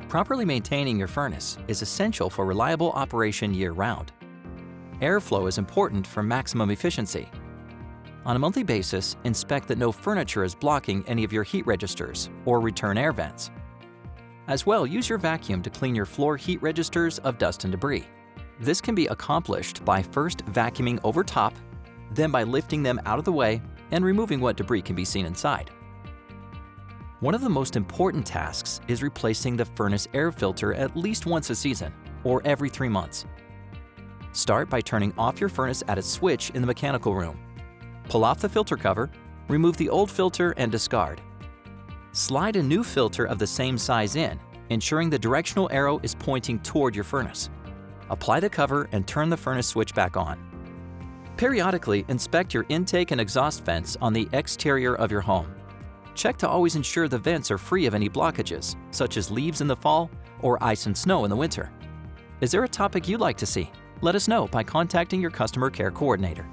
Properly maintaining your furnace is essential for reliable operation year-round. Airflow is important for maximum efficiency. On a monthly basis, inspect that no furniture is blocking any of your heat registers or return air vents. As well, use your vacuum to clean your floor heat registers of dust and debris. This can be accomplished by first vacuuming over top, then by lifting them out of the way and removing what debris can be seen inside. One of the most important tasks is replacing the furnace air filter at least once a season, or every 3 months. Start by turning off your furnace at a switch in the mechanical room. Pull off the filter cover, remove the old filter and discard. Slide a new filter of the same size in, ensuring the directional arrow is pointing toward your furnace. Apply the cover and turn the furnace switch back on. Periodically, inspect your intake and exhaust vents on the exterior of your home. Check to always ensure the vents are free of any blockages, such as leaves in the fall or ice and snow in the winter. Is there a topic you'd like to see? Let us know by contacting your customer care coordinator.